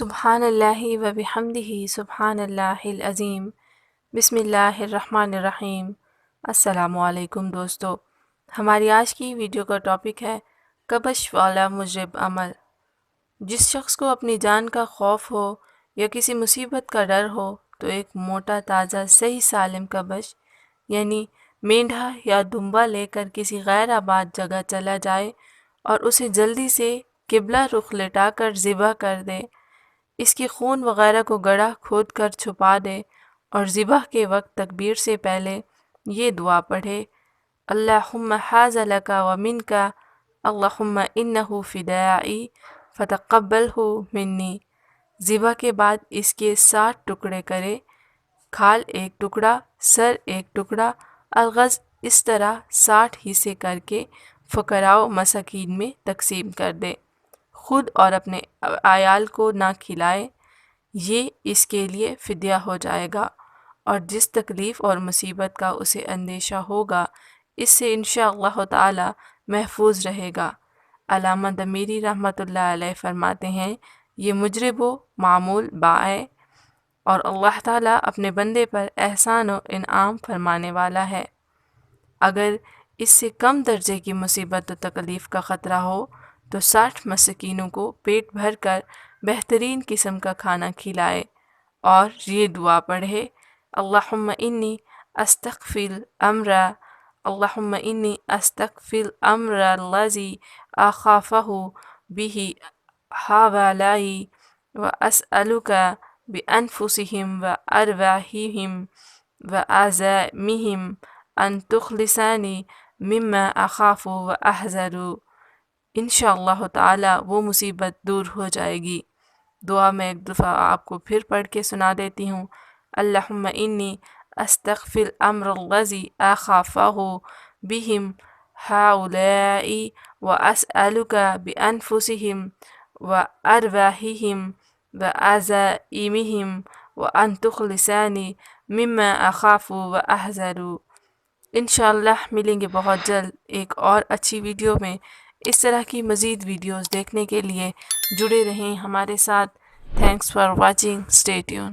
سبحان اللہ و بحمدہ سبحان اللہ العظیم بسم اللہ الرحمن الرحیم۔ السلام علیکم دوستو، ہماری آج کی ویڈیو کا ٹاپک ہے کبش والا مجرب عمل۔ جس شخص کو اپنی جان کا خوف ہو یا کسی مصیبت کا ڈر ہو تو ایک موٹا تازہ صحیح سالم کبش یعنی مینڈھا یا دمبا لے کر کسی غیر آباد جگہ چلا جائے اور اسے جلدی سے قبلہ رخ لٹا کر ذبح کر دے، اس کی خون وغیرہ کو گڑھا کھود کر چھپا دے اور ذبح کے وقت تکبیر سے پہلے یہ دعا پڑھے: اللہم ھذ لک و منک، اللہم انہ فدائی فتقبلہ منی۔ ذبح کے بعد اس کے 60 ٹکڑے کرے، کھال ایک ٹکڑا، سر ایک ٹکڑا، الغز اس طرح 60 حصے کر کے فقراء و مساکین میں تقسیم کر دے، خود اور اپنے عیال کو نہ کھلائے، یہ اس کے لیے فدیہ ہو جائے گا، اور جس تکلیف اور مصیبت کا اسے اندیشہ ہوگا اس سے انشاءاللہ تعالی محفوظ رہے گا۔ علامہ دمیری رحمۃ اللہ علیہ فرماتے ہیں یہ مجرب و معمول ہے اور اللہ تعالیٰ اپنے بندے پر احسان و انعام فرمانے والا ہے۔ اگر اس سے کم درجے کی مصیبت و تکلیف کا خطرہ ہو تو 60 مسکینوں کو پیٹ بھر کر بہترین قسم کا کھانا کھلائے اور یہ دعا پڑھے: اللہم انی استغفی الامر، اللہم انی استغفی الامر الذی اخافہ بہ ہؤلاء واسألک بانفسہم وارواحہم وعظامہم ان تخلصنی مما اخاف واحذر۔ انشاءاللہ تعالی وہ مصیبت دور ہو جائے گی۔ دعا میں ایک دفعہ آپ کو پھر پڑھ کے سنا دیتی ہوں: اللہم انی استغفی الامر الذی اخافہ بہم ہؤلاء واسألک بانفسہم وارواحہم وعظامہم وان تخلصنی مما اخاف واحذر۔ انشاءاللہ ملیں گے بہت جلد ایک اور اچھی ویڈیو میں۔ اس طرح کی مزید ویڈیوز دیکھنے کے لیے جڑے رہیں ہمارے ساتھ۔ Thanks for watching, stay tune.